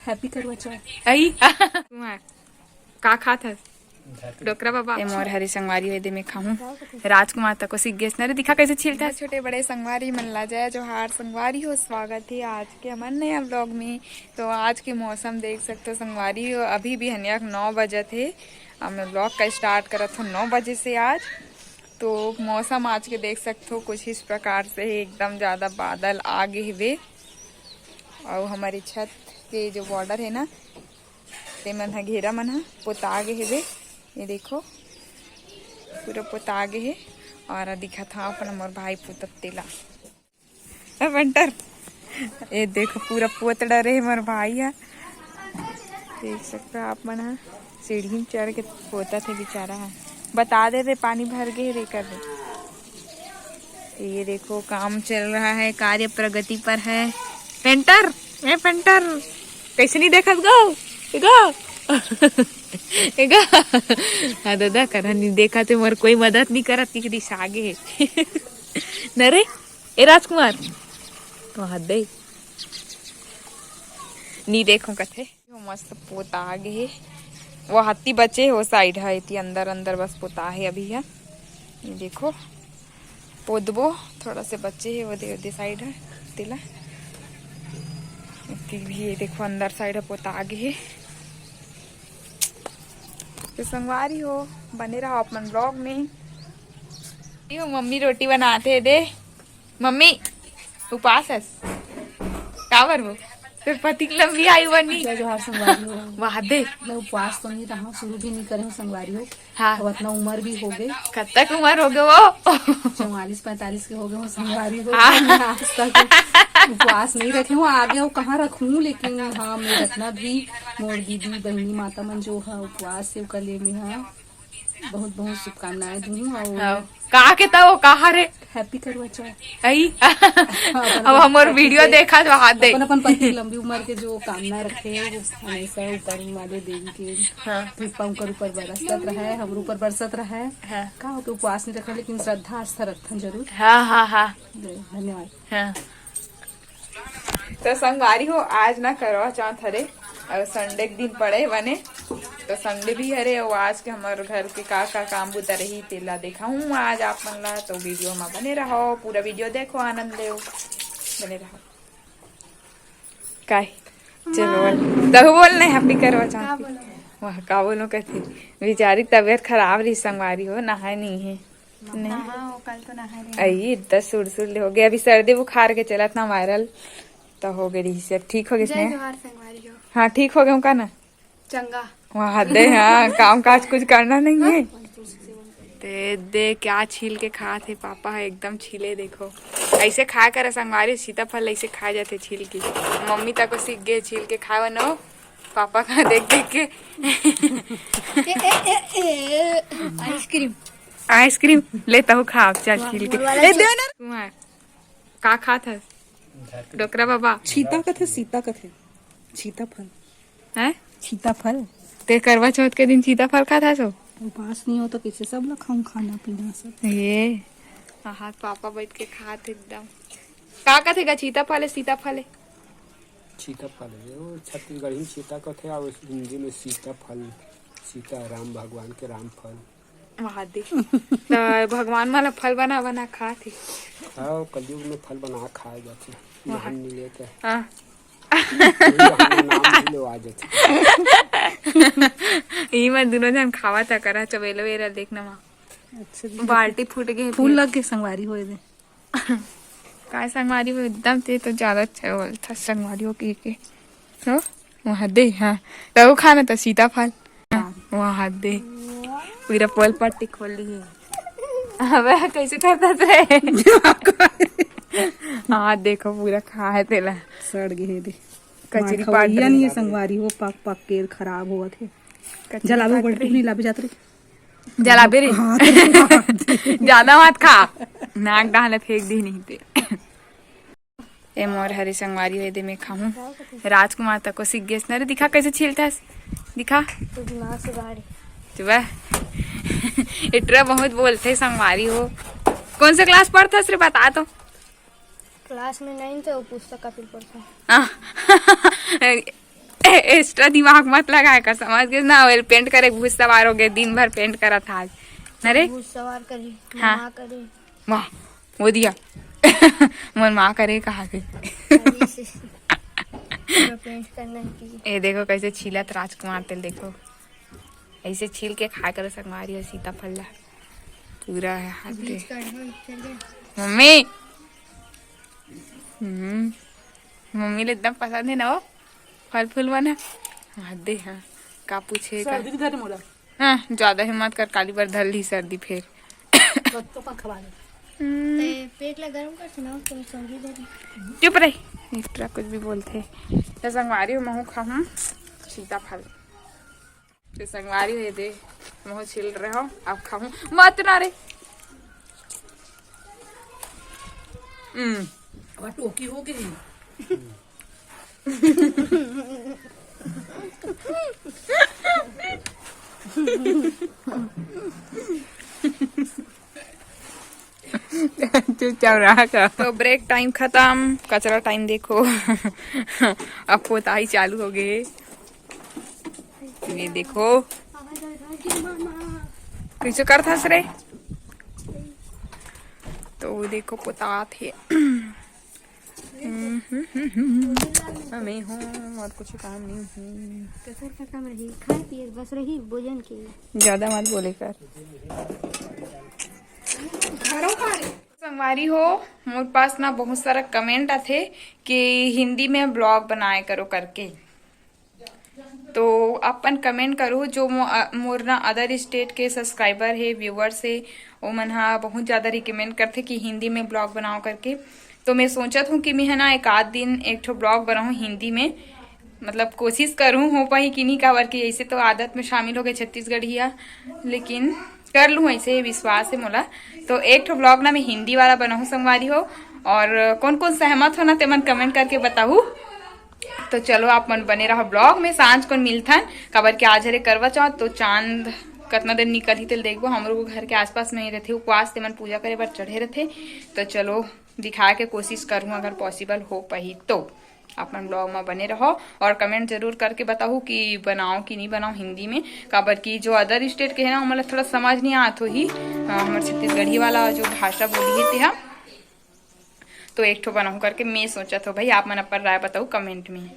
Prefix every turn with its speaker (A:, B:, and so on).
A: Happy करवा चौथ
B: आई का खात हस डोकरा बाबा ए मोर हरी संगवारी होय दे में खाऊं राजकुमार तक को सीख गए ना दिखा कैसे छिलता है छोटे बड़े संगवारी मन ला जाए जो हार संगवारी हो स्वागत है आज के हमारे नया ब्लॉग में। तो आज के मौसम देख सकते हो संगवारी हो, अभी भी हनिया 9 बजे थे। मैं ब्लॉग का स्टार्ट करा था 9 बजे से आज। तो मौसम आज के देख सकते हो कुछ इस प्रकार से है, एकदम ज़्यादा बादल आ गए हुए और हमारी छत के जो बॉर्डर है ना ते मन हा घेरा मन हा पोता गए हुए। ये देखो पूरा पोता गए है और दिखा था अपना मोर भाई पुतत तेला बंटर। ये देखो पूरा पोतड़ा रहे मोर भाई है, देख सकते हो आप मन। सीढ़ी में चढ़ के पोता थे बेचारा है, बता दे रे पानी भर गए रे कर दे। ये देखो काम चल रहा है, कार्य प्रगति पर है। पेंटर मैं पेंटर कैसे नहीं देखा गो हाँ दादा करा नहीं देखा तो मोर कोई मदद नहीं करा कि दिशा आगे न रे ए राजकुमार तो हाथ दे नहीं देखो कथे मस्त पोता आगे है। वो हाथी बचे हो साइड है इतनी अंदर अंदर बस पोता है अभी है। ये देखो पोदबो थोड़ा से बच्चे है वो दे साइड है तिला भी। ये देखो अंदर साइड है पोता आगे है। तो संगवारी हो बने रहो अपन ब्लॉग में। मम्मी रोटी बनाते दे मम्मी उपास है कावर वो फिर पति की लंबी आयु बनी वहां दे।
A: मैं उपवास तो नहीं रहा, शुरू भी नहीं करे संगवारी हो।
B: हाँ
A: अब इतना उम्र भी हो गई,
B: कब तक उम्र हो गए वो
A: 44-45 के हो गए हो संगवारी हो। आज तक उपवास नहीं रखे हूँ, आगे हो कहाँ रखूँ, लेकिन हाँ मैं रखना भी। मोर दीदी बहनी माता मन जो है उपवास से कले में है, बहुत बहुत शुभकामनाएं दूँ। और
B: कहा के तो कहा रे
A: हैप्पी करवा चौथ
B: आई अब हमारे वीडियो देखा तो हाथ दे।
A: अपन पति लंबी उम्र के जो कामना रखे है वो हमेशा ऊपर वाले देवी के कृपा उनकर ऊपर बरसत रहा है, हम ऊपर बरसत रहा है। का हो के उपवास नहीं रखा, लेकिन श्रद्धा आस्था रखन जरूर।
B: हाँ हाँ हाँ
A: धन्यवाद।
B: हाँ तो संगवारी हो आज ना करवा चौथ हरे और संडे के दिन पड़े बने तो संडे भी हरे और आज के हमारे घर के का काम बुता रही तेला देखा हूँ आज आप मन ला। तो वीडियो में बने रहो, पूरा वीडियो देखो, आनंद ले बने रहो। काय चलो तो बोलने हैप्पी करवा चौथ वह का बोलो कहती बेचारी तबीयत खराब रही संगवारी हो, नहाए नहीं है
A: कल तो नहा
B: आई इतना सुर ले हो गया। अभी सर्दी बुखार के चला था वायरल तो हो गई सब ठीक हो गए। हाँ ठीक हो गए का ना
A: चंगा
B: वहाँ दे। हाँ काम काज कुछ करना नहीं है ते दे क्या छील के खा थे पापा है एकदम छीले। देखो ऐसे खा कर संगवारी सीताफल ऐसे खाए जाते छील के। मम्मी तक को सीख गए छील के खाए न पापा का देख देख के।
A: आइसक्रीम
B: आइसक्रीम लेता हूँ खा चल छील के दे ना का खा था डोकरा बाबा
A: सीता कथे सीताफल
B: है
A: सीताफल
B: ते करवा चौथ के दिन सीताफल खा था सो
A: उपवास नहीं हो तो कैसे सब लोग खाऊं खाना पीना सब
B: ये हाँ पापा बैठ के खाते एकदम का कथेगा सीताफल है सीताफल
C: है वो छत्तीसगढ़ी में सीता कथे और हिंदी में सीताफल, सीता राम भगवान के राम फल
B: वहाँ दे तो भगवान वाला फल बना बना खा थे।
C: हाँ कलयुग में फल बना खाए जाते नाम नहीं लेते।
B: हाँ
C: नाम भी लो आ जाते
B: ये मैं दोनों जन खावा था करा चवेलो वेरा देखना वहाँ
A: अच्छा
B: बाल्टी फूट गई
A: फूल लग के संगवारी हो दे
B: काय संगवारी हो एकदम ते तो ज्यादा अच्छा था संगवारी हो के हो वहाँ दे। हाँ तो खाना था सीताफल वहाँ दे पूरा पोल पट्टी खोल ली है। अब कैसे करता थे हाँ देखो पूरा खा है तेला
A: सड़ गए दे
B: कचरी पाट
A: नहीं है संगवारी हो पक के खराब हुआ थे। जलाबे बड़े नहीं लाबे जाते
B: जलाबे रे ज्यादा मत खा नाक डाले फेंक दी नहीं थे। ए मोर हरी संगवारी हुए दे में खाऊं राजकुमार तक को सीख गए ना दिखा कैसे छीलता है दिखा इतना बहुत बोलते संगवारी हो। कौन सा क्लास पढ़ता सिर्फ बता तो
D: क्लास में 9 थे वो पुस्तक का फिर पढ़ता
B: एक्स्ट्रा दिमाग मत लगाया कर, समझ गए ना। ऑयल पेंट करे भूत सवार हो गए, दिन भर पेंट करा था आज। अरे
D: भूत सवार करे,
B: हाँ।
D: माँ करे,
B: वाह वो दिया मन माँ करे कहा गई।
D: अभी से पेंट करना की।
B: ये देखो कैसे छीलत राजकुमार तेल, देखो ऐसे छील के खाया करो संगवारी और सीताफल ला पूरा है हाथ पे।
D: बीज काढ़ो चले।
B: मम्मी मम्मी ले एकदम पसंद है ना वो फल फूल बना। हाँ दे हाँ का पूछे
A: सर्दी धरे मोला
B: हाँ ज्यादा हिम्मत कर, काली बार धर ली सर्दी फिर।
A: बच्चों का खवा दे।
D: ते पेट ला गरम कर सुनाओ तुम सर्दी दे।
B: चुप रही, एक्स्ट्रा कुछ भी बोलते। तो संगवारी हो महू खाऊं सीताफल, तो संगवारी हो दे महू छिल रहे हो, अब खाऊं मत ना रे।
A: अब टोकी हो गई।
B: चुपचाप रहा कर। तो ब्रेक टाइम खत्म, कचरा टाइम देखो। अब पोताई चालू हो गए, ये देखो कैसे कर था रे। तो देखो पोता थे मैं हूँ और कुछ काम नहीं हूँ।
D: कसर का काम रही, खाए पिए बस रही भोजन की।
B: ज्यादा मत बोले कर। संगवारी हो मोर पास ना बहुत सारा कमेंट आते कि हिंदी में ब्लॉग बनाए करो करके, तो अपन कमेंट करो। जो मोर ना अदर स्टेट के सब्सक्राइबर है, व्यूवर्स है, वो मन हा बहुत ज्यादा रिकमेंड करते कि हिंदी में ब्लॉग बनाओ करके। तो मैं सोचत हूँ कि मैं है ना एक आध दिन एक ठो ब्लॉग बनाऊँ हिंदी में, मतलब कोशिश करूँ हो पाई कि नहीं काबर की ऐसे तो आदत में शामिल हो गए छत्तीसगढ़िया, लेकिन कर लूँ ऐसे विश्वास है मोला। तो एक ठो ब्लॉग ना मैं हिंदी वाला बनाऊँ संगवारी हो, और कौन कौन सहमत हो ना ते मन कमेंट करके बताऊ। तो चलो आप मन बने रहो ब्लॉग में। सांझ को मिलथन काबर के आज हरे करवा चौथ, तो चांद कितना दिन निकल ही तेल देखबो। हम लोग घर के आसपास में ही रहते, उपवास ते मन पूजा करे बर चढ़े रहते। तो चलो दिखा के कोशिश करूँ अगर पॉसिबल हो पाही तो। अपन ब्लॉग में बने रहो और कमेंट जरूर करके बताओ कि बनाओ कि नहीं बनाओ हिंदी में, काबर की जो अदर स्टेट के है ना मतलब थोड़ा समझ नहीं आत हो ही हमारे छत्तीसगढ़ी वाला जो भाषा बोली है तेहा। तो एक ठो बनाऊँ करके मैं सोचा था भाई, आप मन अपन राय बताओ कमेंट में।